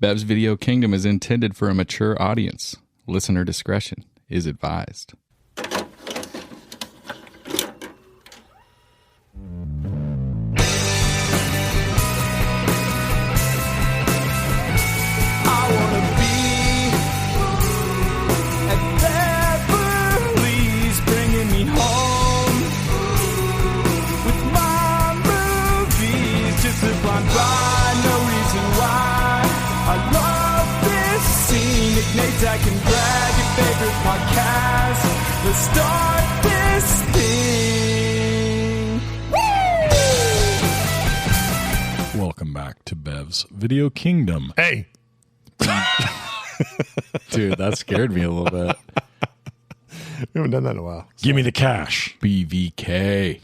Bev's Video Kingdom is intended for a mature audience. Listener discretion is advised. I can brag your favorite podcast. Let's start this thing. Woo! Welcome back to Bev's Video Kingdom. Hey. Dude, that scared me a little bit. We haven't done that in a while. Give me the cash. BVK.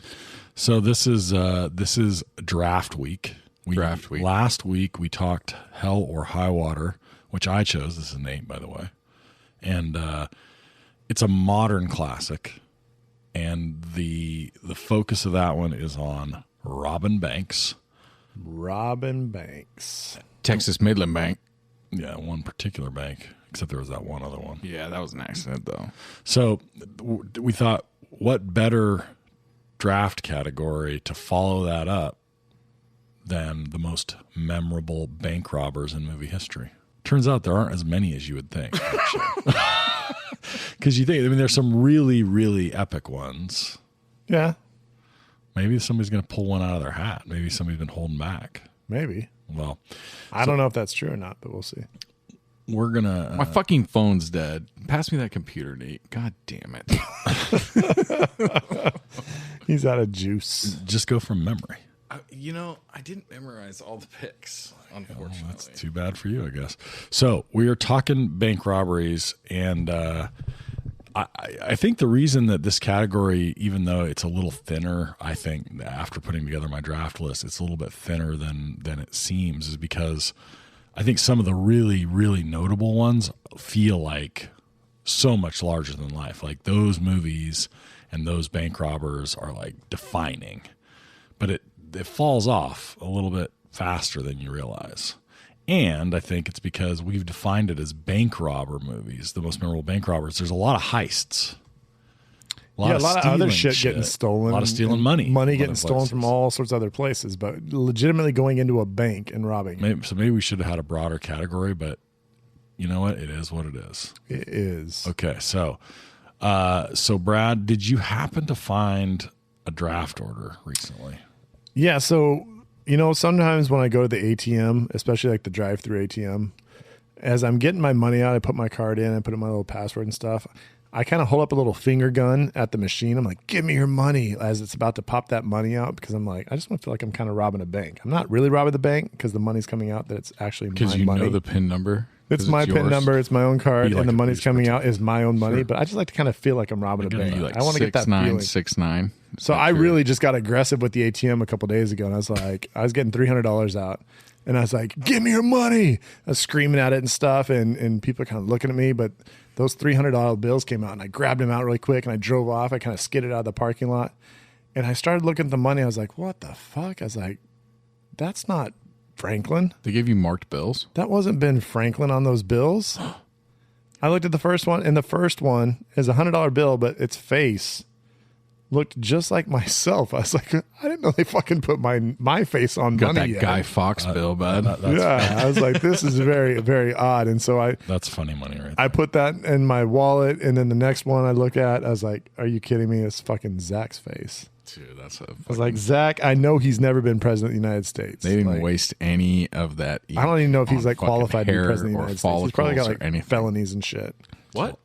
So this is draft week. Draft week. Last week we talked Hell or High Water, which I chose. This is Nate, by the way. And it's a modern classic. And the focus of that one is on robbing banks. Robin Banks. Texas Midland Bank. Yeah, one particular bank, except there was that one other one. Yeah, that was an accident, though. So we thought, what better draft category to follow that up than the most memorable bank robbers in movie history? Turns out there aren't as many as you would think, because you think, I mean, there's some really, really epic ones. Yeah, maybe somebody's going to pull one out of their hat. Maybe somebody's been holding back. Maybe. Well, I don't know if that's true or not, but we'll see. We're gonna. My fucking phone's dead. Pass me that computer, Nate. God damn it. He's out of juice. Just go from memory. I didn't memorize all the picks, unfortunately. Well, that's too bad for you, I guess. So we are talking bank robberies, and I think the reason that this category, even though it's a little thinner, I think after putting together my draft list, it's a little bit thinner than it seems, is because I think some of the really, really notable ones feel like so much larger than life. Like those movies and those bank robbers are like defining, but it falls off a little bit faster than you realize. And I think it's because we've defined it as bank robber movies, the most memorable bank robbers. There's a lot of heists. A lot of other shit getting stolen. A lot of stealing money. Money getting stolen from all sorts of other places, but legitimately going into a bank and robbing it. Maybe we should have had a broader category, but you know what? It is what it is. It is. Okay, so Brad, did you happen to find a draft order recently? Yeah, so, sometimes when I go to the ATM, especially like the drive-through ATM, as I'm getting my money out, I put my card in, I put in my little password and stuff. I kind of hold up a little finger gun at the machine. I'm like, give me your money, as it's about to pop that money out, because I'm like, I just want to feel like I'm kind of robbing a bank. I'm not really robbing the bank because the money's coming out that it's actually my money. Because you know the PIN number? It's my PIN number. It's my own card, like and the money's coming out is my own money. Sure. But I just like to kind of feel like I'm robbing a bank. I want to get that feeling. 6'9". So I really just got aggressive with the ATM a couple days ago, and I was like, I was getting $300 out, and I was like, give me your money. I was screaming at it and stuff, and people are kind of looking at me, but those $300 bills came out, and I grabbed them out really quick, and I drove off. I kind of skidded out of the parking lot, and I started looking at the money. I was like, what the fuck? I was like, that's not Franklin. They gave you marked bills? That wasn't Ben Franklin on those bills. I looked at the first one, and the first one is a $100 bill, but its face looked just like myself. I was like, I didn't know they fucking put my face on Got money that yet. Guy Fawkes bill, bud. I was like, this is very, very odd. And so that's funny money, right? I put that in my wallet, and then the next one I look at, I was like, are you kidding me? It's fucking Zach's face. Dude, I was like, Zach, I know he's never been president of the United States. They didn't waste any of that. I don't even know if he's like qualified to be president of the United States. He's probably got like anything. felonies and shit. What?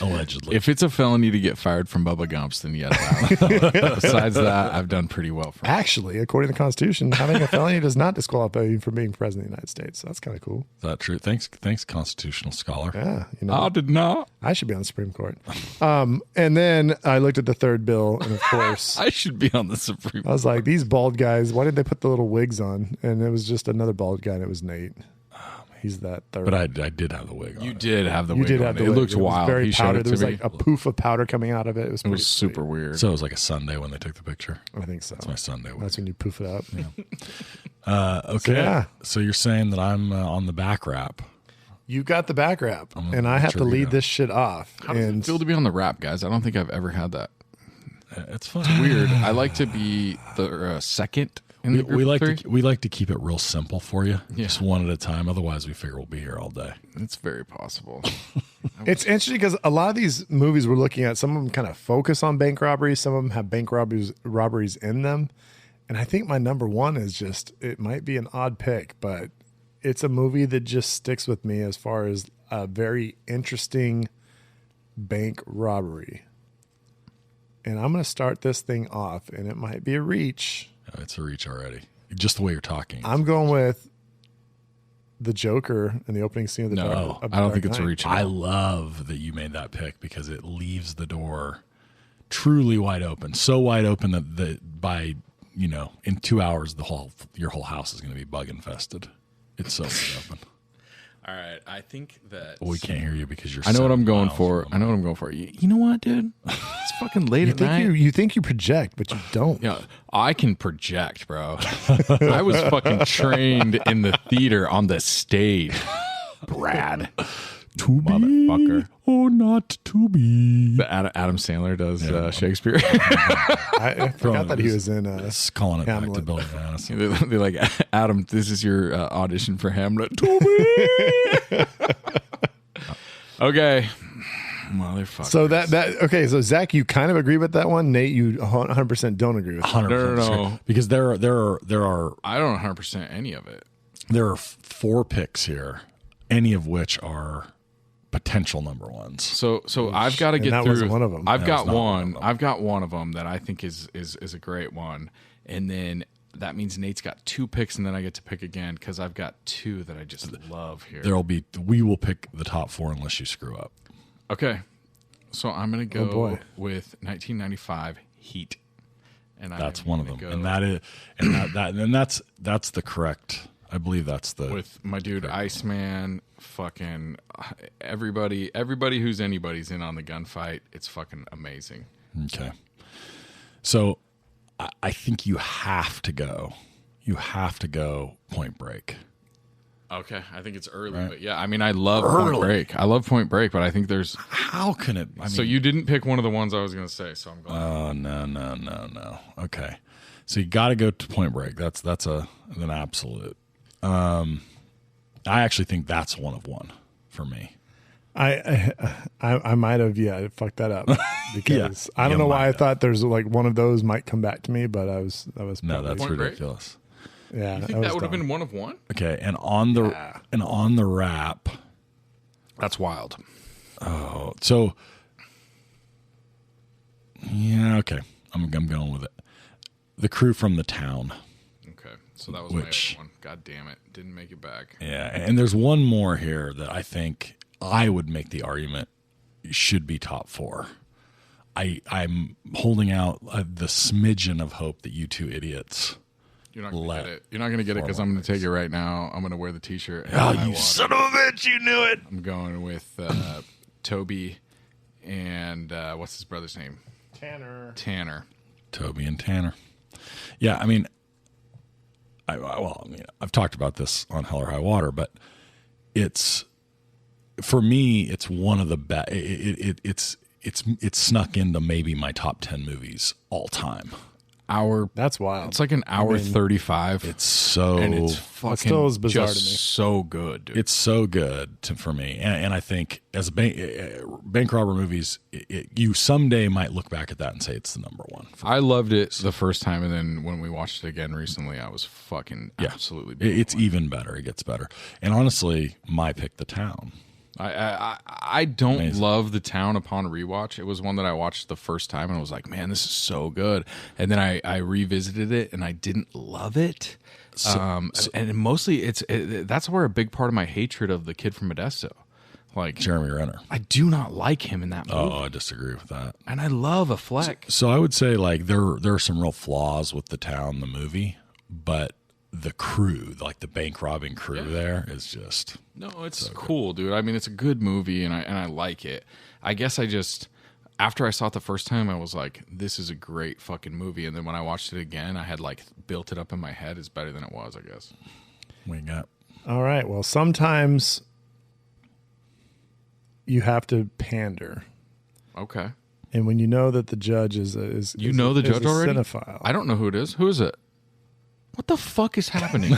Allegedly. If it's a felony to get fired from Bubba Gumps, then yes. Besides that, I've done pretty well for Actually, according to the Constitution, having a felony does not disqualify you from being president of the United States. So that's kind of cool. Is that true? Thanks, constitutional scholar. Yeah. I did not. I should be on the Supreme Court. And then I looked at the third bill, and of course, I should be on the Supreme Court. I was like, these bald guys, why did they put the little wigs on? And it was just another bald guy, and it was Nate. He's that third. But I did have the wig on. You it. did have the you wig did on. have the It wig. looks It was wild. very He showed powdered. it There was to me. like a poof of powder coming out of it. It was, It was super weird. So it was like a Sunday when they took the picture. I think so. That's my Sunday wig. That's when you poof it up. Okay. yeah. So you're saying that I'm on the back wrap. You got the back wrap, gonna and I have to trigger lead that. this shit off. How does and it feel to be on the rap, guys? I don't think I've ever had that. It's fun. Weird. I like to be the second in the group We of like three. we like to keep it real simple for you, Yeah. just one at a time. Otherwise, we figure we'll be here all day. It's very possible. It's interesting because a lot of these movies we're looking at, some of them kind of focus on bank robberies. Some of them have bank robberies in them. And I think my number one is just, it might be an odd pick, but it's a movie that just sticks with me as far as a very interesting bank robbery. And I'm going to start this thing off, and it might be a reach. It's a reach already, just the way you're talking. I'm going with the Joker in the opening scene of the No, Dark. of I don't Dark think it's a Knight. reach. I love that you made that pick because it leaves the door truly wide open, so wide open that by in 2 hours your whole house is going to be bug infested. It's so wide open. All right, I think that We can't hear you because you're. I know what 7 I'm going miles for. from I know what I'm going for. You know what, dude? It's fucking late at night. You think you project, but you don't. Yeah, I can project, bro. I was fucking trained in the theater on the stage, Brad. To be Motherfucker. or not to be. The Adam Sandler does Shakespeare. I forgot that he was in. It's calling it back to Hamlet. Billy Madison. They're like, Adam, this is your audition for Hamlet. Toby. Okay, motherfucker. So okay. So Zach, you kind of agree with that one. Nate, you 100% don't agree with. That. 100% No. because there are I don't 100% any of it. there are 4 picks here, any of which are potential number ones. So I've got to get that through. wasn't one of them. I've That got was not one one. of them. I've got one of them that I think is a great one, and then that means Nate's got 2 picks, and then I get to pick again because I've got 2 that I just love here. We will pick the top 4 unless you screw up. Okay, so I'm gonna go boy. with 1995 Heat, and That's I'm one of gonna them, go and that's the correct. I believe that's the with my dude Iceman. Fucking everybody who's anybody's in on the gunfight. It's fucking amazing. okay. So I think you have to go. Point Break. Okay, I think it's early, but yeah, I mean, I love Point Break. I love Point Break, but I think there's. How can it? I mean, So you didn't pick one of the ones I was going to say, so I'm going. oh no. Okay, so you got to go to Point Break. That's an absolute. I actually think that's one of one for me. I might have fucked that up because I you don't know why might I have. thought there's like one of those might come back to me, but I was No, probably- that's Point Break? ridiculous. yeah. you think that would have dumb. been one of one? Okay, and on the wrap. That's wild. So yeah, okay. I'm going with it. The Crew from the Town. Okay, so that was Which- my other one. God damn it, didn't make it back. Yeah, and there's one more here that I think I would make the argument should be top 4. I'm holding out the smidgen of hope that you 2 idiots. You're not going to Let get it. You're not going to get it because I'm going to take it right now. I'm going to wear the T-shirt. and Oh, my you water. son of a bitch! You knew it. I'm going with Toby and what's his brother's name? Tanner. Toby and Tanner. Yeah, I mean, I've talked about this on Hell or High Water, but for me, it's one of the best. It's snuck into maybe my top 10 movies all time. That's wild. It's like an hour 35. It's so and it's fucking still is bizarre just to me. so good, dude. it's so good for me, and I think as bank robber movies, you someday might look back at that and say it's the number one. I loved it the first time, and then when we watched it again recently, I was fucking absolutely. blown It's away. even better. It gets better. And honestly, my pick, The Town. I don't love The Town upon rewatch. It was one that I watched the first time and I was like, man, this is so good. And then I revisited it and I didn't love it. And mostly that's where a big part of my hatred of the kid from Modesto. Like Jeremy Renner. I do not like him in that movie. Oh, I disagree with that. And I love a Fleck. So I would say like there are some real flaws with The Town, the movie, but the crew, like the bank robbing crew there is just it's so cool, dude. I mean, it's a good movie and I like it. I guess after I saw it the first time, I was like, this is a great fucking movie. And then when I watched it again, I had like built it up in my head as better than it was, I guess. We got. All right. Well, sometimes you have to pander. Okay. And when you know that the judge is the judge already? Cinephile. I don't know who it is. Who is it? What the fuck is happening?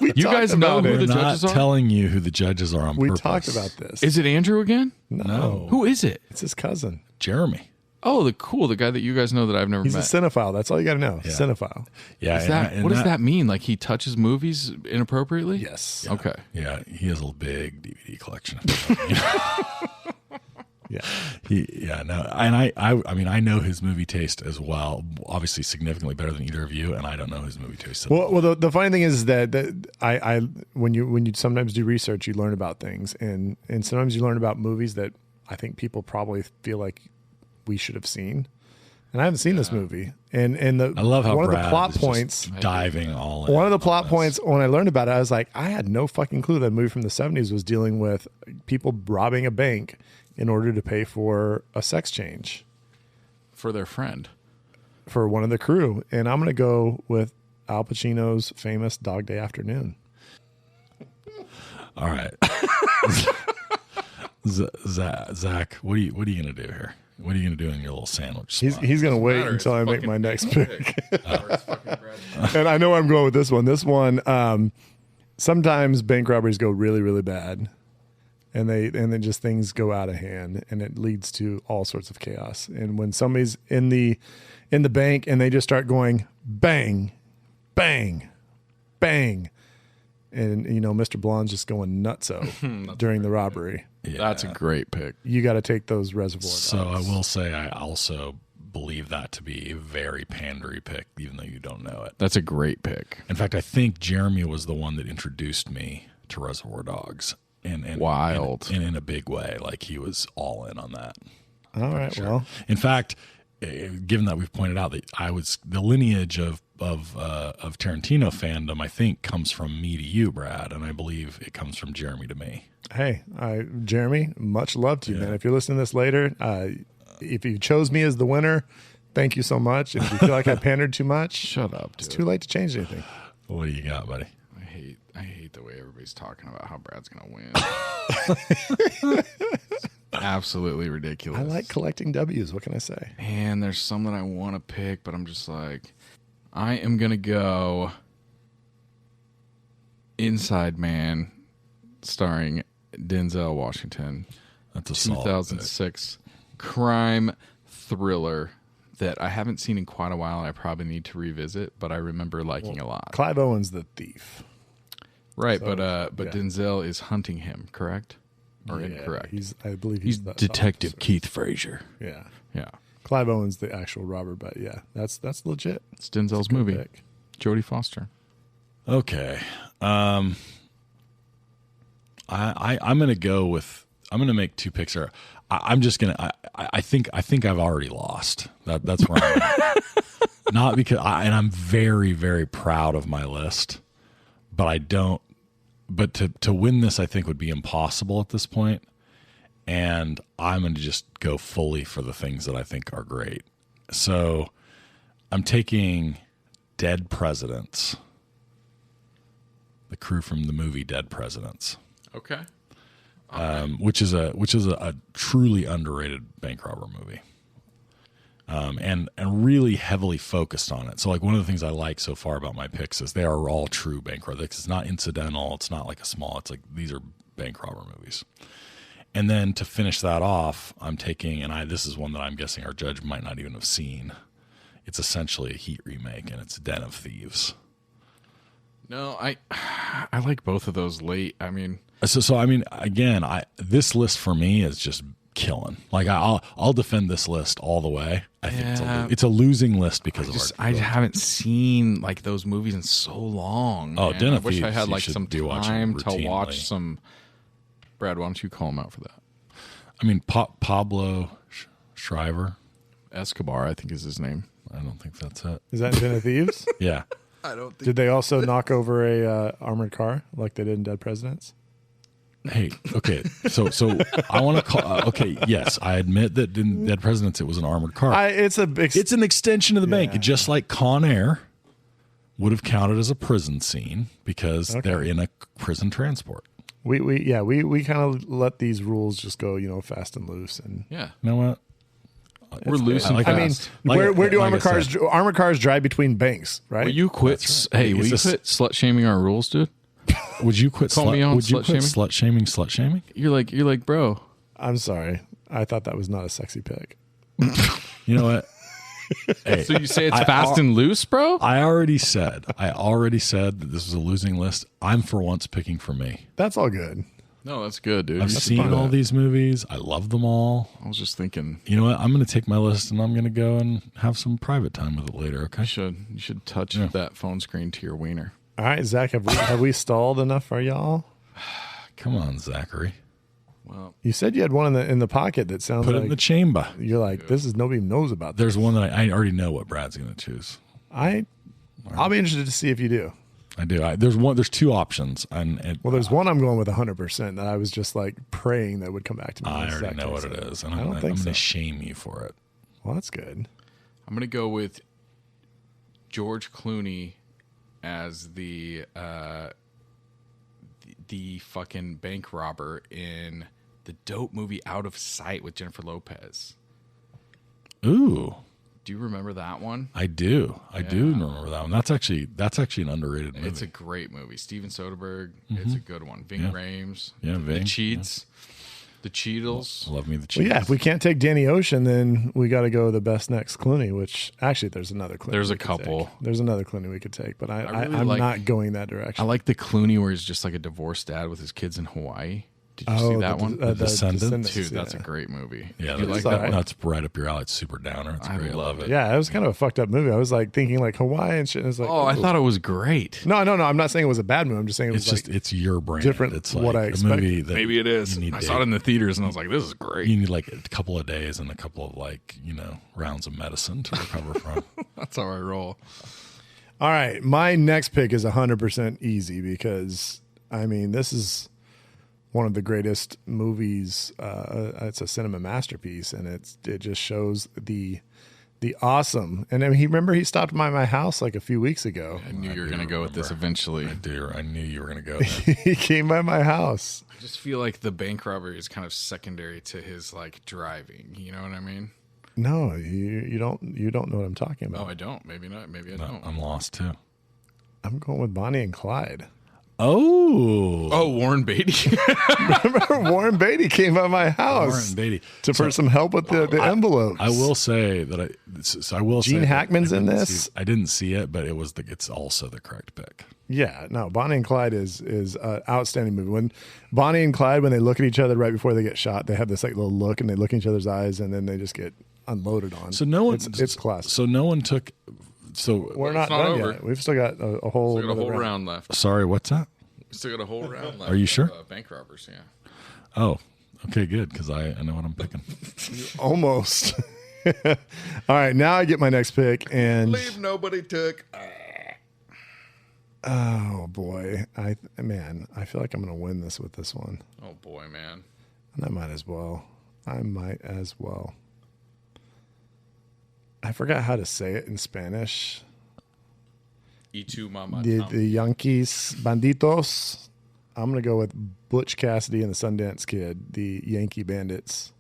You guys know who the judges are? Not telling you who the judges are on purpose. We talked about this. Is it Andrew again? No. Who is it? It's his cousin. Jeremy. Oh, the guy that you guys know that I've never met. He's a cinephile. That's all you got to know. Yeah. Cinephile. Yeah. What does that mean? Like he touches movies inappropriately? Yes. Yeah. Okay. Yeah. He has a big DVD collection. Yeah. No. And I mean, I know his movie taste as well. Obviously, significantly better than either of you. And I don't know his movie taste. Well, the funny thing is that I when you sometimes do research, you learn about things, and sometimes you learn about movies that I think people probably feel like we should have seen. And I haven't seen this movie. And I love how one Brad of the plot is points diving all in. One of the plot points when I learned about it, I was like, I had no fucking clue that movie from the 70s was dealing with people robbing a bank in order to pay for a sex change for their friend, for one of the crew. And I'm going to go with Al Pacino's famous Dog Day Afternoon. All right. Zach, what are you going to do here? What are you going to do in your little sandwich spot? He's going to wait until I make my next pick. And I know where I'm going with this one. This one, sometimes bank robberies go really, really bad. And then just things go out of hand, and it leads to all sorts of chaos. And when somebody's in the bank and they just start going bang, bang, bang, and Mr. Blonde's just going nutso during the robbery. Yeah. That's a great pick. You got to take those Reservoir Dogs. So I will say I also believe that to be a very pandery pick, even though you don't know it. That's a great pick. In fact, I think Jeremy was the one that introduced me to Reservoir Dogs. And wild. And in a big way. Like he was all in on that. All right. Sure. Well, in fact, given that we've pointed out that I was the lineage of Tarantino fandom, I think comes from me to you, Brad, and I believe it comes from Jeremy to me. Hey, Jeremy, much love to you, man. If you're listening to this later, if you chose me as the winner, thank you so much. And if you feel like I pandered too much, shut up. It's too late to change anything. What do you got, buddy? I hate the way everybody's talking about how Brad's going to win. Absolutely ridiculous. I like collecting W's. What can I say? And there's some that I want to pick, but I'm just like, I am going to go Inside Man, starring Denzel Washington. That's a 2006 crime thriller that I haven't seen in quite a while. I probably need to revisit, but I remember liking a lot. Clive Owen's the thief. Right, so, but Denzel is hunting him, correct? Or incorrect? I believe he's Detective Keith Frazier. Yeah. Yeah. Clive Owen's the actual robber, but yeah, that's legit. It's Denzel's movie. Pick. Jodie Foster. Okay. I'm gonna go with. I'm gonna make two picks here. I'm just gonna. I think I've already lost. That's where I'm at. Not because and I'm very, very proud of my list, but I don't. But to win this, I think would be impossible at this point. And I'm going to just go fully for the things that I think are great. So I'm taking Dead Presidents, the crew from the movie Dead Presidents. Okay. Which is a truly underrated bank robber movie. And really heavily focused on it. So like one of the things I like so far about my picks is they are all true bank robbers. It's not incidental. It's not like a small. It's like these are bank robber movies. And then to finish that off, I'm taking, and this is one that I'm guessing our judge might not even have seen. It's essentially a Heat remake, and it's Den of Thieves. No, I like both of those late. I mean, so I mean, again, this list for me is just killing. Like I'll defend this list all the way. I think it's a losing list because I haven't seen like those movies in so long. Oh, Den of I wish Thieves, I had like some time to watch some. Brad, why don't you call him out for that? I mean, Pablo Schreiber. Escobar, I think is his name. I don't think that's it. Is that Den of Thieves? Yeah. I don't think. Did they also knock over a armored car like they did in Dead Presidents? Hey, okay, so I want to call. Okay, yes, I admit that in Dead Presidents it was an armored car. It's an extension of the bank, just like Con Air would have counted as a prison scene because they're in a prison transport. We kind of let these rules just go, fast and loose, and Yeah. You know what? We're loose and fast. Where do armored cars drive between banks, right? Will you quit? Hey, will you quit slut shaming our rules, dude? Would you quit slut shaming? You're like, bro. I'm sorry. I thought that was not a sexy pick. You know what? Hey, So you say it's fast and loose, bro? I already said that this was a losing list. I'm for once picking for me. That's all good. No, that's good, dude. I've seen all these movies. I love them all. I was just thinking. You know what? I'm going to take my list and I'm going to go and have some private time with it later. Okay. You should touch that phone screen to your wiener. All right, Zach, have we stalled enough for y'all? Come on, Zachary. Well, You said you had one in the pocket that sounds Put like it in the chamber. you're like, this is nobody knows about this. There's one that I already know what Brad's going to choose. I'll be interested to see if you do. I do. There's two options. Well, there's one I'm going with 100% that I was just like praying that would come back to me. I already know what it is. And I'm going to shame you for it. Well, that's good. I'm going to go with George Clooney as the fucking bank robber in the dope movie Out of Sight with Jennifer Lopez. Ooh. Do you remember that one? I do. I do remember that one. That's actually an underrated movie. It's a great movie. Steven Soderbergh. It's a good one. Ving Rhames. Yeah, Ving. The Cheats. The Cheadles. Love me the Cheadles. Well, yeah, if we can't take Danny Ocean, then we got to go the best next Clooney, which actually there's another Clooney. There's a we could couple. take. There's another Clooney we could take, but I'm really not going that direction. I like the Clooney where he's just like a divorced dad with his kids in Hawaii. Did you see that one? The Descendants? Dude, that's a great movie. Yeah, you like that one? That's right up your alley. It's super downer. It's great. I love it. Yeah, it was kind of a fucked up movie. I was like thinking like Hawaii and shit. And it's like, I thought it was great. No. I'm not saying it was a bad movie. I'm just saying It's your brand. different. It's what I a expected. movie that Maybe it is. I saw it in the theaters and I was like, this is great. you need like a couple of days and a couple of rounds of medicine to recover from. That's how I roll. All right, my next pick is 100% easy because this is one of the greatest movies. It's a cinema masterpiece, and it just shows the awesome. And he stopped by my house like a few weeks ago. I knew you were going to go with this eventually. I knew you were going to go there. He came by my house. I just feel like the bank robbery is kind of secondary to his like driving. You know what I mean? No, you don't know what I'm talking about. Oh, I don't. Maybe not. Maybe I don't. I'm lost too. I'm going with Bonnie and Clyde. Oh, Warren Beatty. Remember Warren Beatty came by my house. Warren Beatty for some help with the envelopes. I will say that Gene Hackman's in this. I didn't see it, but it's also the correct pick. Yeah, no, Bonnie and Clyde is an outstanding movie. When Bonnie and Clyde, when they look at each other right before they get shot, they have this like little look and they look in each other's eyes and then they just get unloaded on. So no one, it's classic. So no one took. So we're not done over yet. We've still got a whole round left. Sorry, what's that? We still got a whole round left. Are you sure? Bank robbers, yeah. Oh, okay, good, because I know what I'm picking. Almost. All right, now I get my next pick, and Leave nobody took. Oh boy, I feel like I'm gonna win this with this one. Oh boy, man. And I might as well. I forgot how to say it in Spanish. Y tu mama. The Yankees Banditos. I'm gonna go with Butch Cassidy and the Sundance Kid, the Yankee Bandits.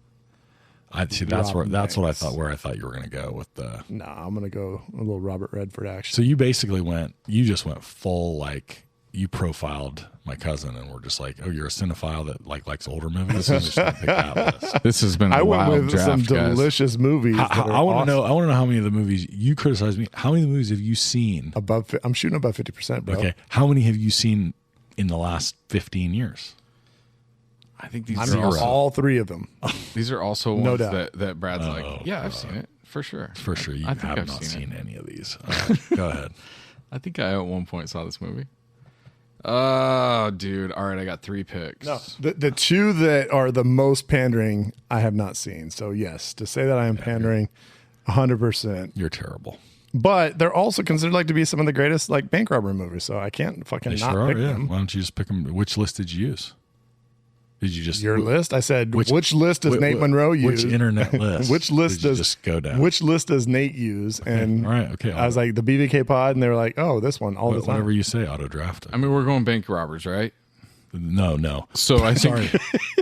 I see. That's what I thought. Where I thought you were going to go with the. No, I'm gonna go a little Robert Redford action. So you basically just went full like you profiled my cousin and we're just like, oh, you're a cinephile that likes older movies. And just gonna pick that list. This has been. I went with draft, some guys. delicious movies. I want to know. I want to know how many of the movies you criticized me. How many of the movies have you seen? I'm shooting above 50%, bro. Okay, how many have you seen in the last 15 years? I think these are all three of them. These are also No ones doubt. that Brad's like, yeah, I've seen it for sure. For sure, you have not seen any of these. Right, go ahead. I think I at one point saw this movie. Oh, dude! All right, I got 3 picks. No, the two that are the most pandering, I have not seen. So yes, to say that I am pandering, 100%. You're terrible. But they're also considered like to be some of the greatest like bank robbery movies. So I can't fucking They not sure pick are, yeah. them. Why don't you just pick them? Which list did you use? Did you just Your list? I said, which list does Nate Monroe use? Which internet list? Which list did you does just go down? Which list does Nate use? And all right, okay. I was like the BVK pod, and they were like, "Oh, this one all the time." Whatever you say, auto draft. I mean, we're going bank robbers, right? No. So I think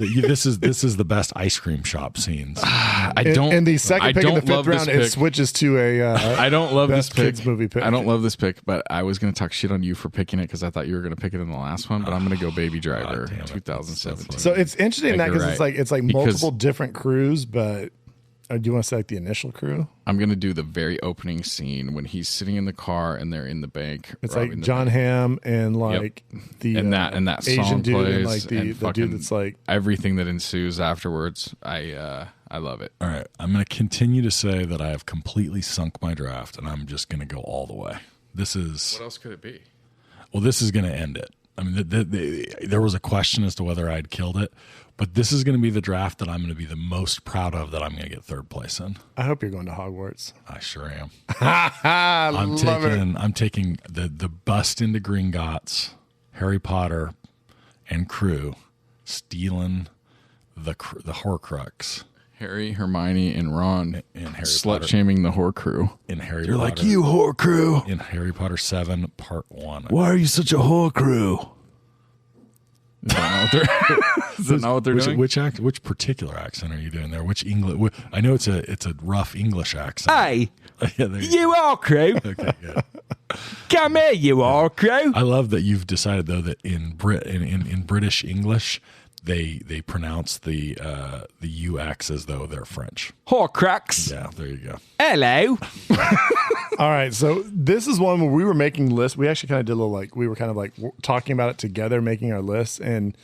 this is the best ice cream shop scenes. I don't. In the second pick in the fifth round, it pick. switches to a. I don't love this best pick. kids movie pick. I don't love this pick, but I was going to talk shit on you for picking it because I thought you were going to pick it in the last one. But I'm going to go Baby Driver, damn it. 2017. So it's interesting that You're because right. it's like Because- multiple different crews, but do you want to say like the initial crew? I'm going to do the very opening scene when he's sitting in the car and they're in the bank. It's robbing like the John bank. Hamm and like the and that Asian song dude plays and like the dude fucking that's like everything that ensues afterwards. I love it. All right, I'm going to continue to say that I have completely sunk my draft, and I'm just going to go all the way. This is What else could it be? well, this is going to end it. I mean, there was a question as to whether I'd killed it, but this is going to be the draft that I'm going to be the most proud of that I'm going to get third place in. I hope you're going to Hogwarts. I sure am. I'm I'm taking the bust into Gringotts, Harry Potter, and crew, stealing the Horcrux Harry, Hermione, and Ron in Harry slut Potter. shaming the whore crew. In Harry You're Potter, like, you whore crew. in Harry Potter 7 Part 1. Why are you such a whore crew? Is that not what they're doing? Which particular accent are you doing there? Which English? I know it's a rough English accent. Hey, Yeah, there you are crew. Okay, good. Come here, you are crew. I love that you've decided though that in British English they pronounce the UX as though they're French. Horcrux. Yeah, there you go. Hello. All right, so this is one where we were making lists. We actually kind of did a little like we were kind of like talking about it together, making our lists, and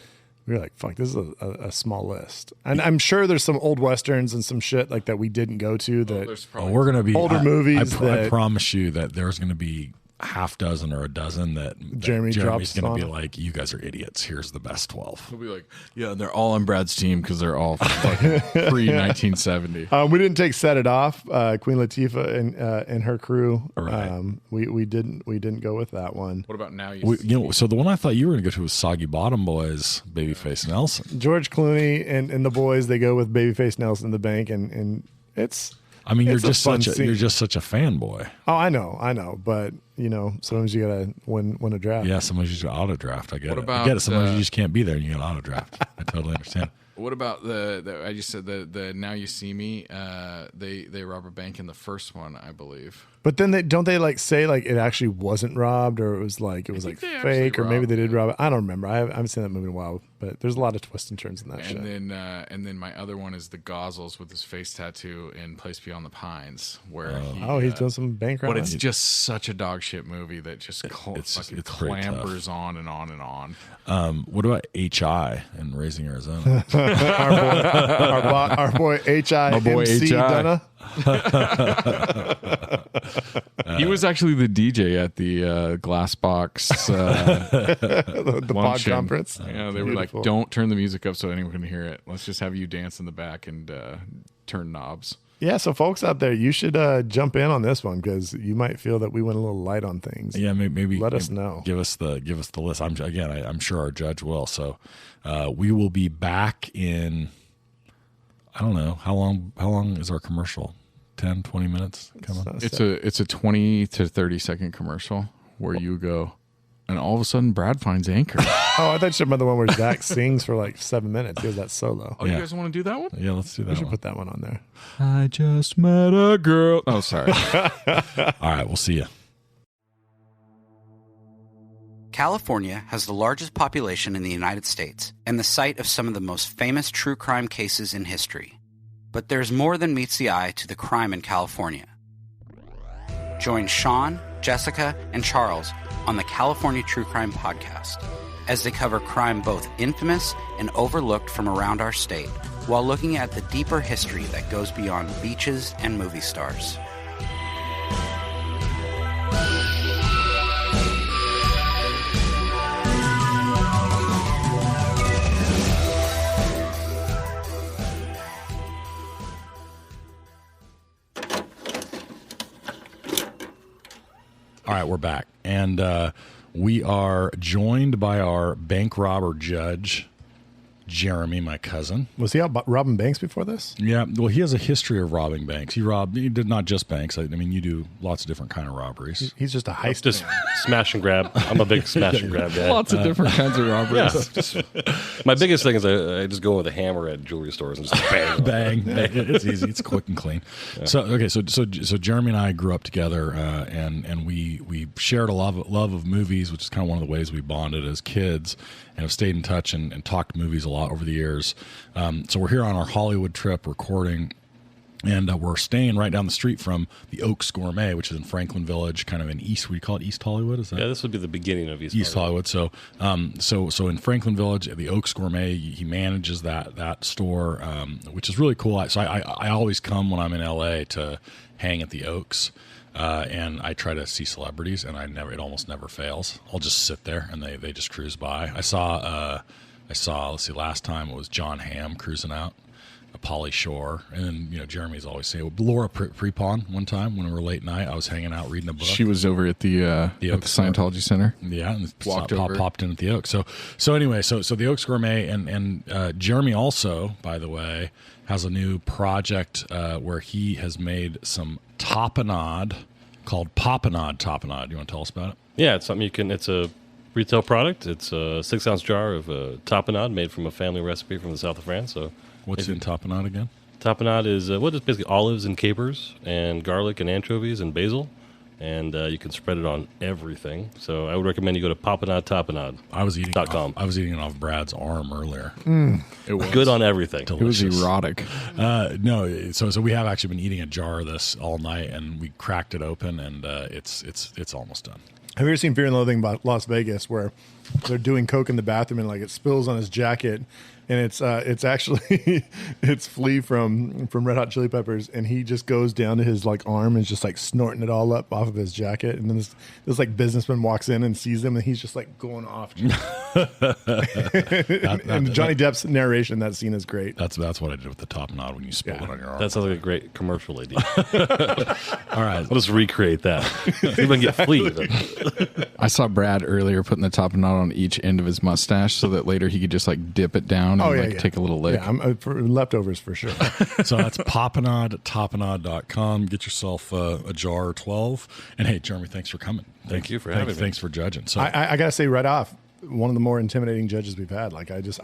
we were like, "Fuck, this is a small list." And I'm sure there's some old westerns and some shit like that we didn't go to that. We're gonna be older movies I that- promise you that there's gonna be half dozen or a dozen that Jeremy's Jeremy's gonna drops be on. like, you guys are idiots. Here's the best 12. He'll be like, yeah, they're all on Brad's team because they're all fucking pre-1970. We didn't take Set It Off, Queen Latifah and her crew. Right. We didn't go with that one. What about Now You See? So the one I thought you were gonna go to was Soggy Bottom Boys, Babyface Nelson. George Clooney and the boys, they go with Babyface Nelson in the bank, and it's. I mean, you're It's a just fun such a scene. you're just such a fanboy. Oh, I know, but sometimes you gotta win a draft. Yeah, sometimes you just auto draft. I get What it. about, I get it. Sometimes you just can't be there and you get auto draft. I totally understand. What about the I just said the Now You See Me? They rob a bank in the first one, I believe. But then don't they like say like it actually wasn't robbed or it was like think they fake actually or maybe robbed they did it. rob it. I don't remember. I haven't seen that movie in a while, but there's a lot of twists and turns in that shit. And then my other one is the Gozzles with his face tattoo in Place Beyond the Pines, where He's doing some bank but robbing. it's just such a dog shit movie that just it's fucking pretty tough. clambers on and on and on. What about HI and Raising Arizona? our boy H.I. boy MC H.I. Dunna. He was actually the DJ at the Glass Box the pod luncheon. conference. Yeah, they were Beautiful. like, "Don't turn the music up so anyone can hear it. Let's just have you dance in the back and turn knobs." Yeah, so folks out there, you should jump in on this one because you might feel that we went a little light on things. Yeah, maybe Let us know. Give us the list. I'm sure our judge will. So we will be back in. I don't know how long is our commercial? 10, 20 minutes. Come on. It's a 20 to 30 second commercial where you go, and all of a sudden Brad finds Anchor. Oh, I thought you were about the one where Zach sings for like 7 minutes. He has that solo. Oh, Yeah. you guys want to do that one? Yeah, let's do We that should one. put that one on there. I just met a girl. Oh, sorry. All right, we'll see you. California has the largest population in the United States and the site of some of the most famous true crime cases in history. But there's more than meets the eye to the crime in California. Join Sean, Jessica, and Charles on the California True Crime Podcast as they cover crime both infamous and overlooked from around our state while looking at the deeper history that goes beyond beaches and movie stars. right, we're back. And we are joined by our bank robber judge, Jeremy, my cousin. Was he out robbing banks before this? Yeah, well, he has a history of robbing banks. He did not just banks. I mean, you do lots of different kind of robberies. He's just a heist. Just smash and grab. I'm a big smash and grab guy. Lots of different kinds of robberies. My biggest thing is I just go with a hammer at jewelry stores and just bang. Bang. It's easy. It's quick and clean. Yeah. So Jeremy and I grew up together, and we shared a love of movies, which is kind of one of the ways we bonded as kids, and have stayed in touch and talked movies a lot over the years. So we're here on our Hollywood trip recording, and we're staying right down the street from the Oaks Gourmet, which is in Franklin Village, kind of in East. We call it East Hollywood. Is that? Yeah, this would be the beginning of East Hollywood. So in Franklin Village, the Oaks Gourmet, he manages that store, which is really cool. So I always come when I'm in LA to hang at the Oaks. And I try to see celebrities, and it almost never fails. I'll just sit there, and they just cruise by. I saw, let's see, last time it was John Hamm cruising out, Pauly Shore, and then Jeremy's always saying Laura Prepon. One time when we were late night, I was hanging out reading a book. She was over at the Scientology Center. Yeah, and popped in at the Oaks. So anyway, so the Oaks Gourmet, and Jeremy also, by the way, has a new project where he has made some tapenade called Tapenade. You want to tell us about it? Yeah, it's something it's a retail product. It's a 6-ounce jar of tapenade made from a family recipe from the south of France. So what's in tapenade again? Tapenade is it's basically olives and capers and garlic and anchovies and basil. And you can spread it on everything. So I would recommend you go to tapenade.com. I was eating it off Brad's arm earlier. It was good on everything. Delicious. It was erotic. No, so we have actually been eating a jar of this all night, and we cracked it open, and it's almost done. Have you ever seen Fear and Loathing about Las Vegas, where they're doing coke in the bathroom and it spills on his jacket, and it's actually it's Flea from Red Hot Chili Peppers, and he just goes down to his arm and is just snorting it all up off of his jacket, and then this businessman walks in and sees him, and he's just going off. and Johnny Depp's narration, that scene is great. That's what I did with the tapenade when you spilled it on your arm. That sounds like a great commercial idea. All right, let's recreate that. See if I can get Flea. I saw Brad earlier putting the tapenade on each end of his mustache so that later he could just dip it down and take a little lick. Yeah, for leftovers for sure. So that's tapenade.com. Get yourself a jar or 12. And hey, Jeremy, thanks for coming. Thank you for having me. Thanks for judging. So I got to say right off, one of the more intimidating judges we've had.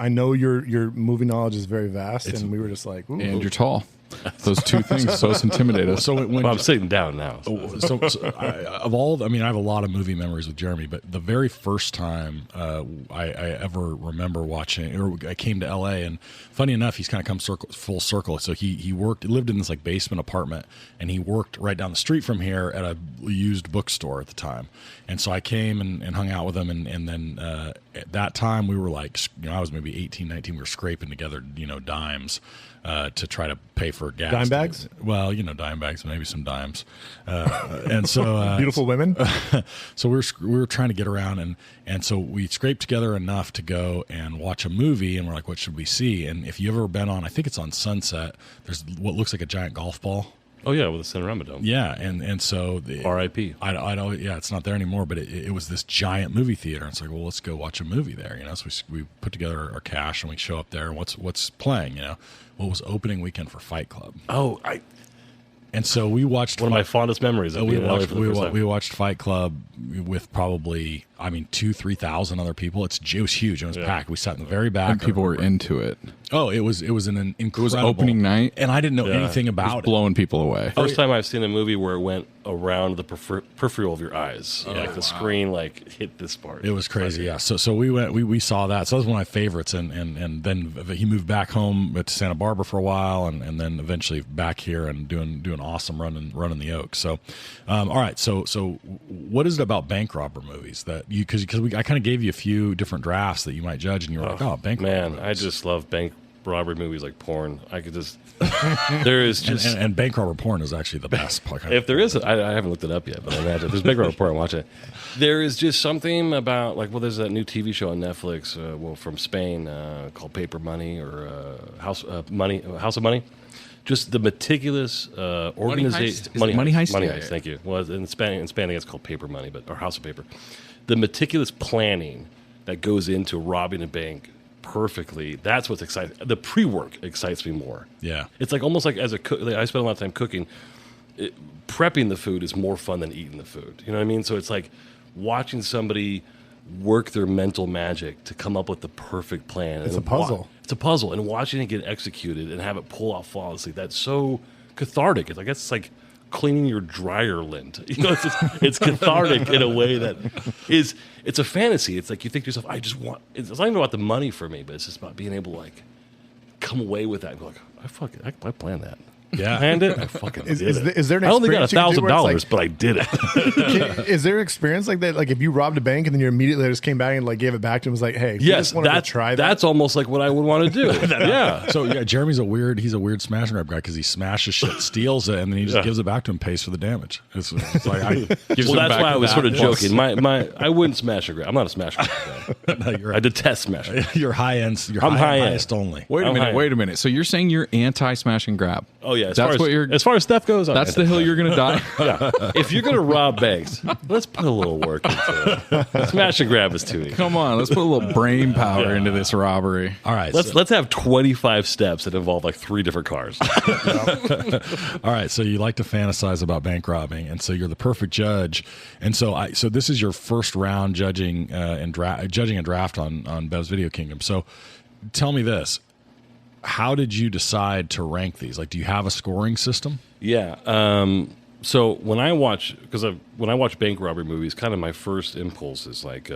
I know your movie knowledge is very vast, and we were just like, ooh. And you're tall. Those two things so intimidated us. So I'm sitting down now. So I have a lot of movie memories with Jeremy, but the very first time I ever remember watching, or I came to LA, and funny enough, he's kind of come full circle. So he lived in this basement apartment, and he worked right down the street from here at a used bookstore at the time. And so I came and hung out with him, and then at that time we were I was maybe 18, 19. We were scraping together dimes to try to pay for gas. Dime bags? Well, dime bags, maybe some dimes. And so beautiful women. So we were trying to get around, and so we scraped together enough to go and watch a movie, and we're like, what should we see? And if you've ever been on, I think it's on Sunset, there's what looks like a giant golf ball. Oh yeah, with the Cinerama Dome. Yeah, and so R.I.P. I don't. Yeah, it's not there anymore. But it was this giant movie theater. And it's like, well, let's go watch a movie there. So we put together our cash and we show up there. And what's playing? What was opening weekend for Fight Club? Oh, And so we watched one of my fondest memories. We watched Fight Club with probably 2,000-3,000 other people. It was huge. It was packed. We sat in the very back. And people were into it. Oh, it was an incredible. It was opening night, and I didn't know anything about it. Blowing people away. First time I've seen a movie where it went around the peripheral of your eyes. The screen hit this part. It was crazy. Yeah. So we saw that. So that was one of my favorites. And then he moved back home to Santa Barbara for a while, and then eventually back here and doing awesome running the Oaks. So, all right. So what is it about bank robber movies that because I kind of gave you a few different drafts that you might judge, and you were bank robber movies. I just love bank robbery movies like porn. I could just there is just and bank robber porn is actually the best part. If there is, I haven't looked it up yet, but I imagine if there's bank robber porn, watch it. There is just something about there's that new TV show on Netflix, from Spain called Paper Money or House of Money. just the meticulous organization. Money Heist? Money Yeah, Heist. yeah. Thank you. Well, in Spanish, it's called Paper Money, or House of Paper. The meticulous planning that goes into robbing a bank perfectly. That's what's exciting. The pre-work excites me more. Yeah. It's like almost like as a cook. Like I spend a lot of time cooking. Prepping the food is more fun than eating the food. You know what I mean? So it's like watching somebody work their mental magic to come up with the perfect plan. It's a puzzle. It's a puzzle, and watching it get executed and have it pull off flawlessly. That's so cathartic. I guess it's like cleaning your dryer lint. You know, it's cathartic in a way that is. It's a fantasy. It's like you think to yourself, I just want. It's not even about the money for me, but it's just about being able to like come away with that and go like, I planned that. Yeah. Planned it. I fucking did it. Is there an I only got experience you can do where it's $1,000, but I did it. Is there an experience like that? Like if you robbed a bank and then you immediately just came back and like gave it back to him, was like, hey, you Yes, just wanted to try that. that's almost like what I would want to do. Yeah. So yeah, Jeremy's a weird smash and grab guy because he smashes shit, steals it, and then he just gives it back to him, pays for the damage. It's like Well, that's why I was sort of joking. I wouldn't smash and grab. I'm not a smash and grab guy. No, you're I detest smash and grab. You're high end. You're I'm high end. highest only. Wait a I'm minute. high. Wait a minute. So you're saying you're anti smash and grab? Oh yeah, As far as theft goes. That's the hill you're going to die. Yeah. If you're gonna rob banks, let's put a little work into it. Smash and grab is too easy. Come on, let's put a little brain power into this robbery. All right. Let's have 25 steps that involve like 3 different cars. All right, so you like to fantasize about bank robbing, and so you're the perfect judge. And so this is your first round judging judging a draft on Bev's Video Kingdom. So tell me this: how did you decide to rank these? Like, do you have a scoring system? Yeah. So when I watch bank robbery movies, kind of my first impulse is like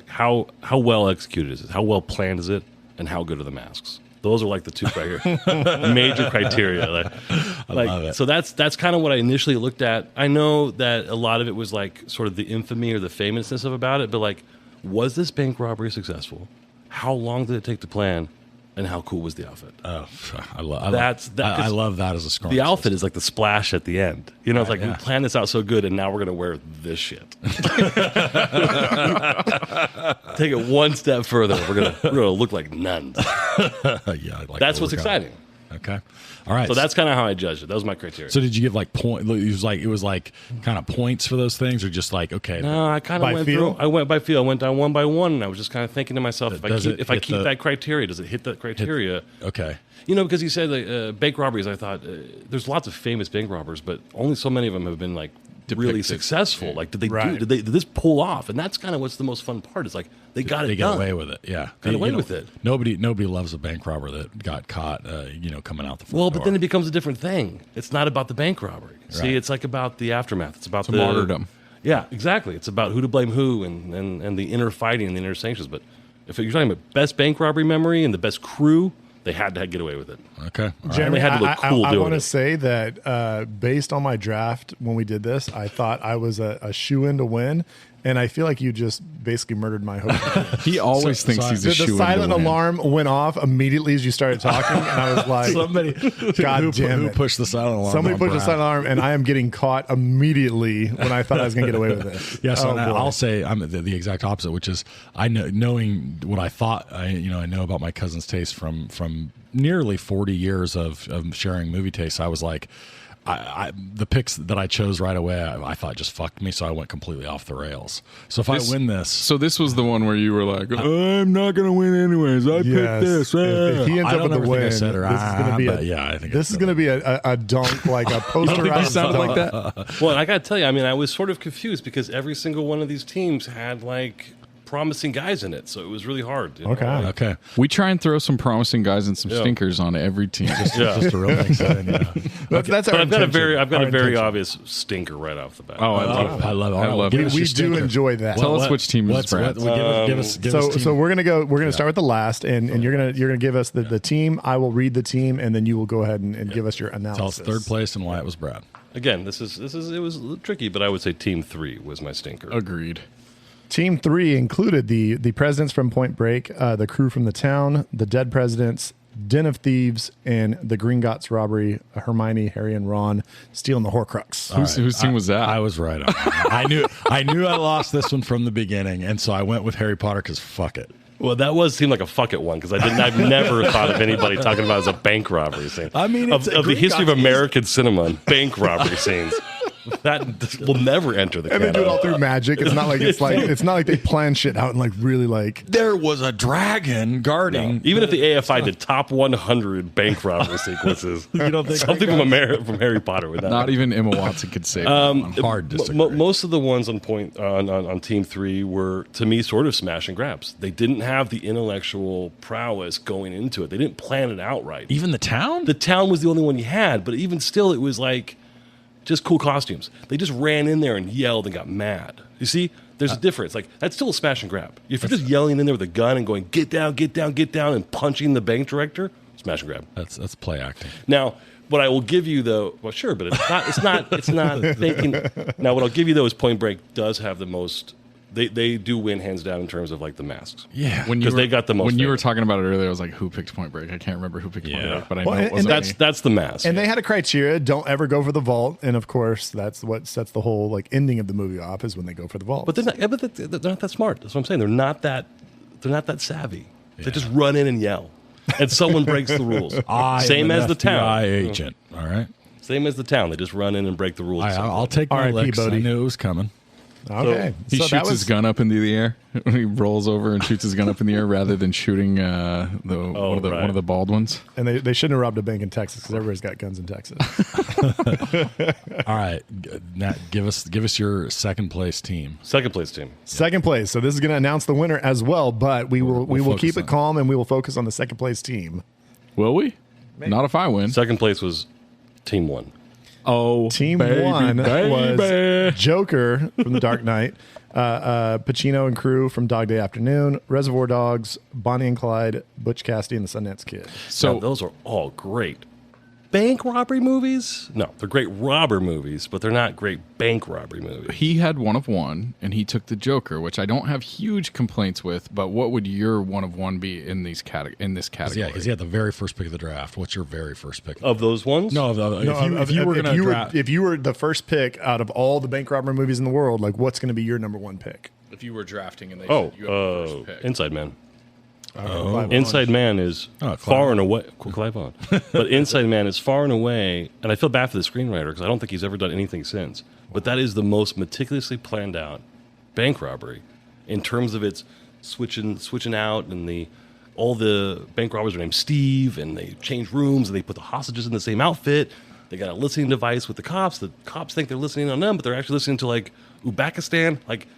how well executed is it? How well planned is it? And how good are the masks? Those are like the 2 major criteria. I love it. So that's kind of what I initially looked at. I know that a lot of it was like sort of the infamy or the famousness about it, but like, was this bank robbery successful? How long did it take to plan? And how cool was the outfit? Oh, I love that as a scoring. The outfit is like the splash at the end. You know, it's like yeah. we planned this out so good, and now we're going to wear this shit. Take it one step further. We're gonna look like nuns. Yeah, I like That's the what's workout. exciting. Okay, all right. So that's kind of how I judged it. That was my criteria. So did you give like point? It was like kind of points for those things, or just like okay? No, I kind of went feel? through. I went by feel. I went down one by one, and I was just kind of thinking to myself, if I keep that criteria, does it hit that criteria? Okay. You know, because you said like, bank robberies, I thought there's lots of famous bank robbers, but only so many of them have been like really successful. Like, did this pull off? And that's kind of what's the most fun part. Is like they got away with it. Yeah, got away with it. Nobody loves a bank robber that got caught. Coming out the front Well, door. but then it becomes a different thing. It's not about the bank robbery. See, Right. it's like about the aftermath. It's about the martyrdom. Yeah, exactly. It's about who to blame who and the inner fighting and the inner sanctions. But if you're talking about best bank robbery memory and the best crew, they had to get away with it. Okay. All right. Jeremy, They had to look cool I doing want to it. say that based on my draft when we did this, I thought I was a shoe-in to win, and I feel like you just basically murdered my hope. He always thinks he's a The shoe-in to silent win. alarm went off immediately as you started talking, and I was like, Somebody, God damn who it. pushed the silent alarm? Somebody on pushed the Brad? silent alarm, and I am getting caught immediately when I thought I was going to get away with it. Yes, Oh, and boy. I'll say I'm the exact opposite, which is knowing what I thought I know about my cousin's taste from nearly 40 years of sharing movie tastes. I was like, the picks that I chose right away, I thought just fucked me, so I went completely off the rails. So if I win this, So this was the one where you were like, I'm not going to win anyways. I picked this. If he ends I up don't with the ever think I win, said this or is going to be but yeah, I think this is going to be a dunk, like a posterized sounded dunk. like that? Well, and I got to tell you, I mean, I was sort of confused because every single one of these teams had like promising guys in it, so it was really hard. You know? Okay. Like, okay. We try and throw some promising guys and some stinkers on every team. Just to really make sense. That's our But I've got a intention. very obvious stinker right off the bat. Oh, I love it. I love it. All right, I well, love give it. us We your do stinker. enjoy that. Tell us which team is Let's Brad's. give us So team. we're gonna start with the last, and you're gonna give us the team. I will read the team, and then you will go ahead and give us your tell us analysis. third place and why it was Brad. Again, it was a little tricky, but I would say Team 3 was my stinker. Agreed. Team 3 included the presidents from Point Break, the crew from The Town, the Dead Presidents, Den of Thieves, and the Gringotts robbery. Hermione, Harry, and Ron stealing the Horcrux. Whose team was that? I was right on that. I knew I lost this one from the beginning, and so I went with Harry Potter because fuck it. Well, that seemed like a fuck it one because I've never thought of anybody talking about it as a bank robbery scene. I mean, of the history of American cinema, and bank robbery scenes. That will never enter the And they canon. do it all through magic. It's not like they plan shit out and like really like. There was a dragon guarding. Even if the AFI did top 100 bank robbery sequences, You don't think something from Harry Potter would Not even Emma Watson could save that one. hard disagree. Most of the ones on Team 3 were, to me, sort of smash and grabs. They didn't have the intellectual prowess going into it. They didn't plan it out right. Even the town? The town was the only one you had, but even still, it was like just cool costumes. They just ran in there and yelled and got mad. You see, there's a difference. Like, that's still a smash and grab. If you're just yelling in there with a gun and going, get down, get down, get down, and punching the bank director, smash and grab. That's play acting. Now, what I will give you, though, well, sure, but it's not thinking. Now, what I'll give you, though, is Point Break does have the most. They do win hands down in terms of like the masks. Yeah. Because they got the most. When you were favor. talking about it earlier, I was like, "Who picked Point Break?" I can't remember who picked Point Break, but I know Well, it and wasn't me. That's the mask. And they had a criteria: don't ever go for the vault. And of course, that's what sets the whole like ending of the movie off is when they go for the vault. But they're not. They're not that smart. That's what I'm saying. They're not that savvy. They just run in and yell, and someone breaks the rules. Same as the town. FBI agent. All right. Same as the town. They just run in and break the rules. I'll take my R.I.P. licks. I Buddy. knew it was coming. okay, He shoots his gun up into the air. He rolls over and shoots his gun up in the air rather than shooting one of the bald ones. and they shouldn't have robbed a bank in Texas because everybody's got guns in Texas. All right, Nat, give us your second place team. Second place team. Second place. So this is going to announce the winner as well, but we will focus keep on it calm and we will focus on the second place team. Will we? Not if I win. Second place was Team 1. Oh, Team baby, one baby. was Joker from The Dark Knight, Pacino and crew from Dog Day Afternoon, Reservoir Dogs, Bonnie and Clyde, Butch Cassidy, and The Sundance Kid. So So those are all great bank robbery movies. No, they're great robber movies, but they're not great bank robbery movies. he had one of one, and he took the Joker, which I don't have huge complaints with. But what would your one of one be in this category? Yeah, because he had the very first pick of the draft. What's your very first pick? Of those ones? No, if you were going to draft. if you were the first pick out of all the bank robbery movies in the world, like what's going to be your number one pick? If you were drafting and they Inside Man. Clive Inside Man is Clive far and away. Clive Owen. But Inside Man is far and away, and I feel bad for the screenwriter because I don't think he's ever done anything since. But that is the most meticulously planned out bank robbery in terms of its switching out, and all the bank robbers are named Steve, and they change rooms and they put the hostages in the same outfit. They got a listening device with the cops. The cops think they're listening on them, but they're actually listening to like Uzbekistan. Like,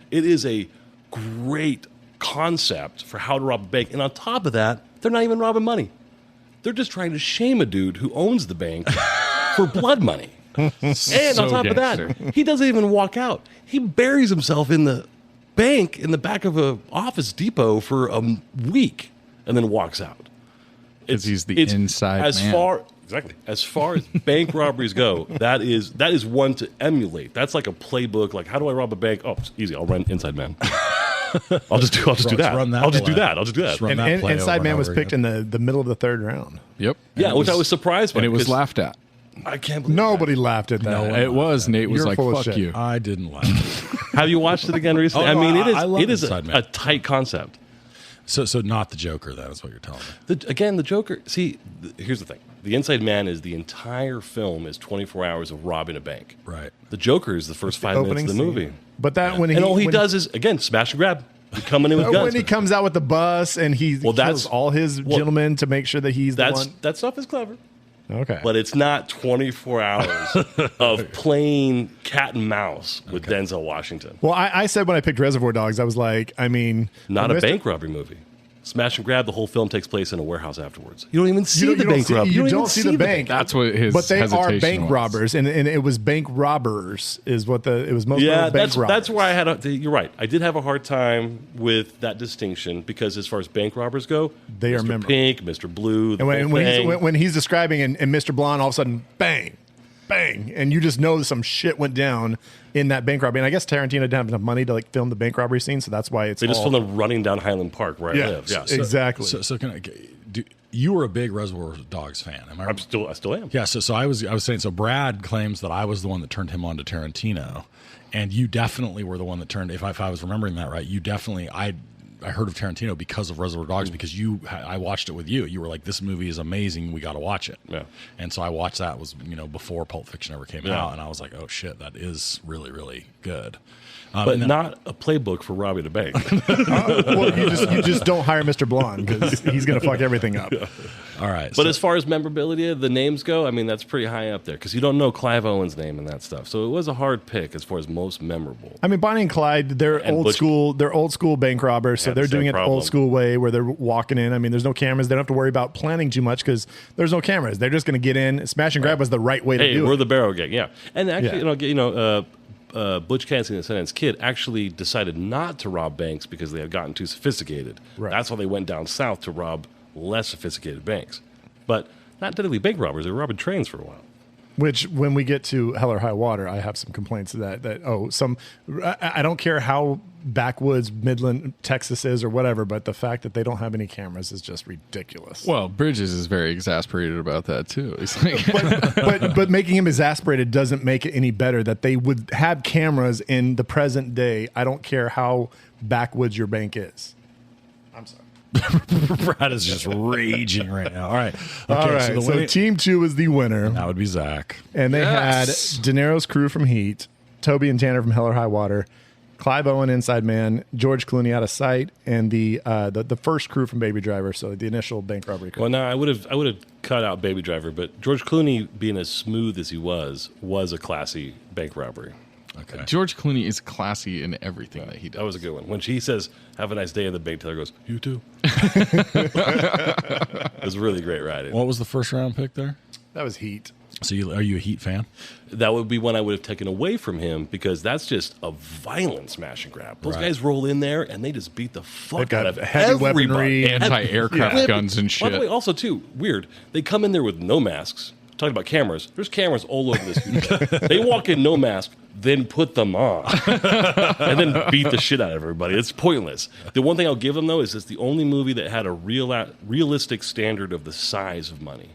it is a great concept for how to rob a bank. And on top of that, they're not even robbing money. They're just trying to shame a dude who owns the bank for blood money. And on top of that, he doesn't even walk out. He buries himself in the bank in the back of a Office Depot for a week and then walks out. He's the inside man. As far as bank robberies go, that is one to emulate. That's like a playbook. Like, how do I rob a bank? Oh, it's easy. I'll run Inside Man. I'll just do that. I'll just do that. Just run And that play Inside over Man and was over picked again. in the middle of the third round. Yep. Yeah, which I was surprised by. And it was because laughed at. I can't believe Nobody laughed at that. It was. Nate was You're like, full of "Fuck shit. you." I didn't laugh. that. Have you watched it again recently? Oh, no, I mean, I love it is Inside Man. a tight concept. So not the Joker. That is what you're telling me. The Joker. See, here's the thing: the Inside Man is the entire film is 24 hours of robbing a bank. Right. The Joker is the first 5 minutes of the scene. movie, But that when and all he when- does is again smash and grab. He's coming in with guns. when he comes out with the bus and he Well, kills all his gentlemen to make sure that he's the one. That stuff is clever. Okay. But it's not 24 hours of playing cat and mouse with Denzel Washington. Well, I said when I picked Reservoir Dogs, I was like, I mean, Not a Mr. bank robbery movie. Smash and grab, the whole film takes place in a warehouse afterwards. You don't even see You the don't bank robbery. You even don't see the bank. That's what his But they are hesitation bank was. robbers, and it was bank robbers is what it was most. Yeah, bank robbers. that's where I had. You're right. I did have a hard time with that distinction because as far as bank robbers go, They are Mr. memorable. Pink, Mr. Blue, the And whole thing. when he's describing and Mr. Blonde, all of a sudden, bang, bang, and you just know that some shit went down in that bank robbery. And I guess Tarantino didn't have enough money to like film the bank robbery scene, so that's why it's They just all, filmed them running down Highland Park where I live. Yeah, exactly. So can you were a big Reservoir Dogs fan? Am I? I still am. Yeah. So I was saying. So Brad claims that I was the one that turned him on to Tarantino, and you definitely were the one that turned. If I was remembering that right, you definitely I heard of Tarantino because of Reservoir Dogs, because I watched it with you. You were like, this movie is amazing. We got to watch it. Yeah. And so I watched that. It was, before Pulp Fiction ever came out. And I was like, oh shit, that is really, really good. But not a playbook for robbing a bank. Well, you just don't hire Mr. Blonde because he's going to fuck everything up. All right. But as far as memorability, the names go, I mean, that's pretty high up there because you don't know Clive Owen's name and that stuff. So it was a hard pick as far as most memorable. I mean, Bonnie and Clyde, they're old school bank robbers, so they're doing it the old school way where they're walking in. I mean, there's no cameras. They don't have to worry about planning too much because there's no cameras. They're just going to get in. Smash and grab was the right way to do it. Hey, we're the Barrow Gang, yeah. And actually, Butch Cassidy and the Sundance Kid actually decided not to rob banks because they had gotten too sophisticated. Right. That's why they went down south to rob less sophisticated banks. But not technically bank robbers. They were robbing trains for a while. Which, when we get to Hell or High Water, I have some complaints of that I don't care how backwoods Midland, Texas is or whatever, but the fact that they don't have any cameras is just ridiculous. Well, Bridges is very exasperated about that too. He's like, but making him exasperated doesn't make it any better that they would have cameras in the present day. I don't care how backwoods your bank is. I'm sorry. Brad is just raging right now. All right. All right. So Team 2 was the winner. That would be Zach. And they had De Niro's crew from Heat, Toby and Tanner from Hell or High Water, Clive Owen, Inside Man, George Clooney, Out of Sight, and the first crew from Baby Driver, so the initial bank robbery crew. Well, no, I would have cut out Baby Driver, but George Clooney, being as smooth as he was a classy bank robbery. Okay. George Clooney is classy in everything that he does. That was a good one. When he says, "Have a nice day," and the bank teller goes, "You too." It was really great writing. What was the first round pick there? That was Heat. So are you a Heat fan? That would be one I would have taken away from him because that's just a violent smash and grab. Those guys roll in there and they just beat the fuck out of heavy everybody. weaponry, anti-aircraft guns and shit. By the way, also too weird. They come in there with no masks. Talking about cameras, there's cameras all over this. They walk in no mask, then put them on, and then beat the shit out of everybody. It's pointless. The one thing I'll give them though is it's the only movie that had a realistic standard of the size of money.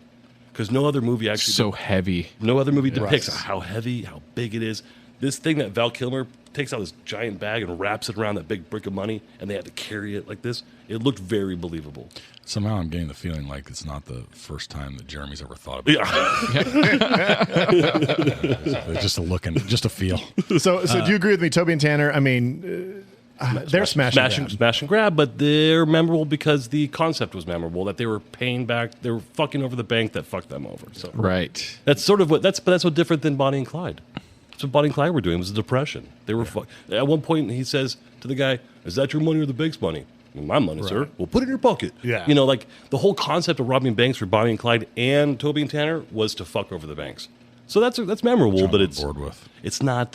Because no other movie actually heavy. No other movie depicts how heavy, how big it is. This thing that Val Kilmer takes out this giant bag and wraps it around that big brick of money, and they had to carry it like this. It looked very believable. Somehow I'm getting the feeling like it's not the first time that Jeremy's ever thought about it. Just a feel. So do you agree with me, Toby and Tanner? I mean, they're smash and grab, but they're memorable because the concept was memorable. That they were paying back, they were fucking over the bank that fucked them over. So right. That's sort of that's so different than Bonnie and Clyde. That's what Bonnie and Clyde were doing. It was a depression. They were at one point he says to the guy, "Is that your money or the bank's money?" "My money, sir." "Well, put it in your pocket." Yeah. Like the whole concept of robbing banks for Bonnie and Clyde and Toby and Tanner was to fuck over the banks. So that's memorable, but it's not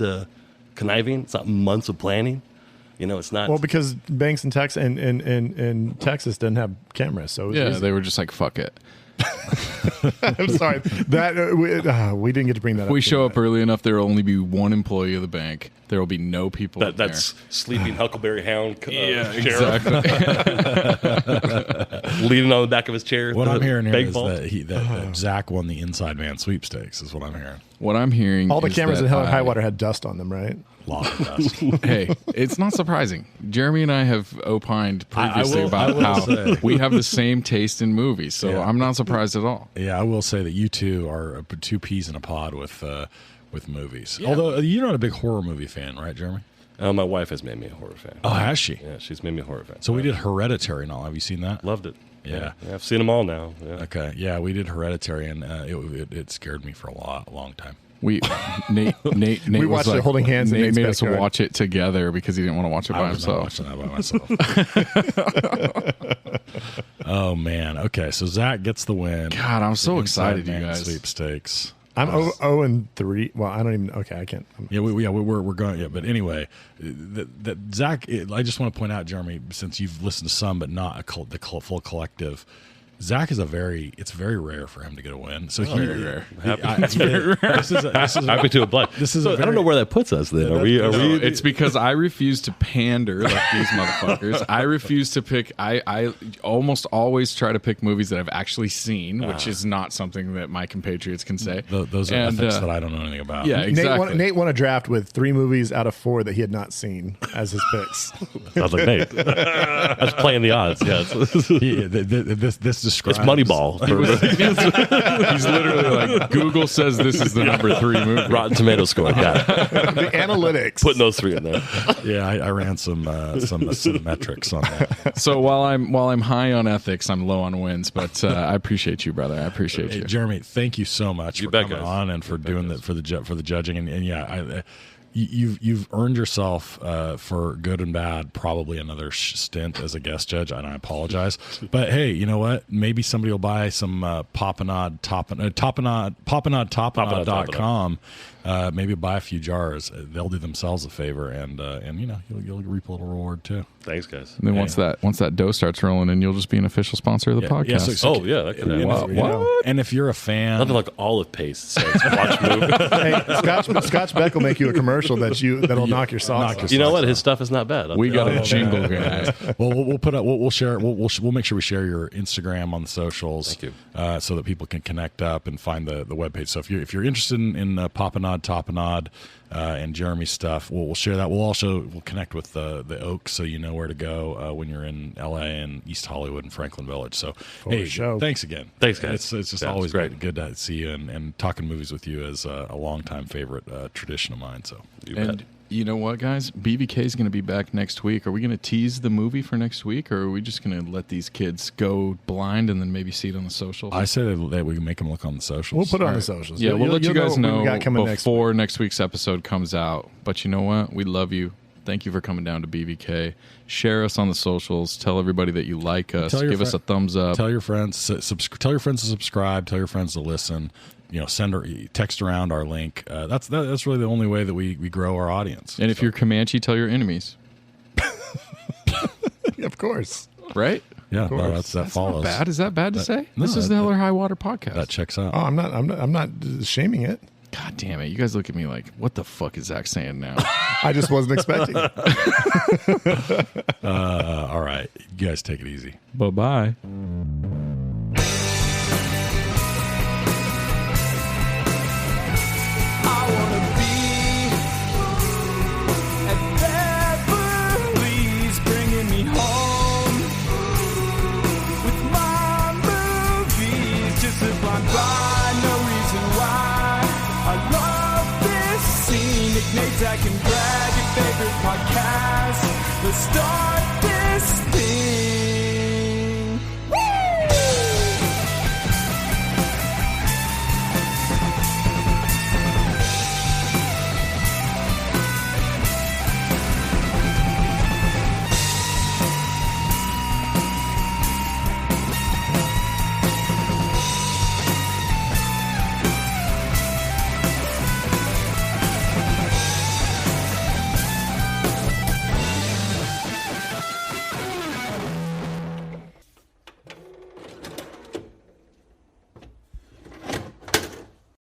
conniving. It's not months of planning. It's not. Well, because banks in Texas and Texas didn't have cameras, so they were just like, "Fuck it." I'm sorry that we didn't get to bring that up. If we show up early enough, there will only be one employee of the bank. There will be no people. That's sleeping Huckleberry Hound. Exactly. Leaning on the back of his chair. What I'm hearing here is that Zach won the Inside Man sweepstakes. Is what I'm hearing. What I'm hearing. All the cameras in Hell or High Water had dust on them, right? A lot of dust. Hey, it's not surprising. Jeremy and I have opined previously about how we have the same taste in movies, so I'm not surprised at all. Yeah, I will say that you two are two peas in a pod with movies. Yeah. Although you're not a big horror movie fan, right, Jeremy? My wife has made me a horror fan. Oh, has she? Yeah, she's made me a horror fan. So we did Hereditary and all. Have you seen that? Loved it. Yeah. I've seen them all now. Yeah. Okay. Yeah, we did Hereditary, and it scared me for a long time. Nate we watched it holding hands. Nate and made us watch it together because he didn't want to watch it by himself. I was not watching that by myself. Oh man. Okay, so Zach gets the win. God, I'm so excited, you guys. Sweepstakes. I'm 0-3. Well, I don't even. Okay, I can't. We're going. Yeah, but anyway, that Zach. I just want to point out, Jeremy, since you've listened to some, but not the full collective. Zach is it's very rare for him to get a win. So very rare. It's very rare. This is Happy to oblige. I don't know where that puts us then. Are we? It's because I refuse to pander like these motherfuckers. I refuse to pick. I almost always try to pick movies that I've actually seen, which is not something that my compatriots can say. Those are ethics that I don't know anything about. Yeah, exactly. Nate won a draft with 3 movies out of 4 that he had not seen as his picks. Sounds like Nate. That's playing the odds. Yeah, This describes it's Moneyball. He's literally like, Google says this is the number 3 movie. Rotten Tomato score. Got it. The analytics. Putting those 3 in there. Yeah, I ran some metrics on that. So while I'm high on ethics, I'm low on wins. But I appreciate you, brother. I appreciate you, Jeremy. Thank you so much for coming on and for doing that for the judging. And yeah, you've earned yourself for good and bad probably another stint as a guest judge, and I apologize. But hey, you know what? Maybe somebody will buy some tapenade.com. Maybe buy a few jars. They'll do themselves a favor, and you'll reap a little reward too. Thanks, guys. And then once that dough starts rolling, and you'll just be an official sponsor of the podcast. Yeah, that could happen. What? And if you're a fan, nothing like olive paste says watch movie. Hey, Scotch Beck will make you a commercial that'll knock your socks off. You know what? His stuff is not bad. We got a jingle, guys. Well, we'll put up. We'll share. We'll make sure we share your Instagram on the socials. Thank you. So that people can connect up and find the webpage. So if you're interested in tapenade, and Jeremy's stuff, we'll share that. We'll connect with the Oaks, so you know where to go when you're in LA and East Hollywood and Franklin Village. So thanks again. Thanks, guys. It's just always great. Good to see you and talking movies with you is a longtime favorite tradition of mine. So you know what, guys? BVK is going to be back next week. Are we going to tease the movie for next week, or are we just going to let these kids go blind and then maybe see it on the socials? I said that we can make them look on the socials. We'll put it on the socials. Yeah, we'll let you guys know before next week's episode comes out. But you know what? We love you. Thank you for coming down to BVK. Share us on the socials. Tell everybody that you like us. Give us a thumbs up. Tell your friends. Tell your friends to subscribe. Tell your friends to listen. Text around our link. That's really the only way that we grow our audience. And if you're Comanche, tell your enemies. Of course. Right? Yeah, that follows. Not bad. Is that bad to say? No, this is the Hell or High Water podcast. That checks out. Oh, I'm not shaming it. God damn it! You guys look at me like, what the fuck is Zach saying now? I just wasn't expecting it. All right, you guys take it easy. Bye-bye. I wanna be at Beverly's, bringing me home with my movies. Just a blind by, no reason why. I love this scene. Nick Zach and Brad, your favorite podcast. The star.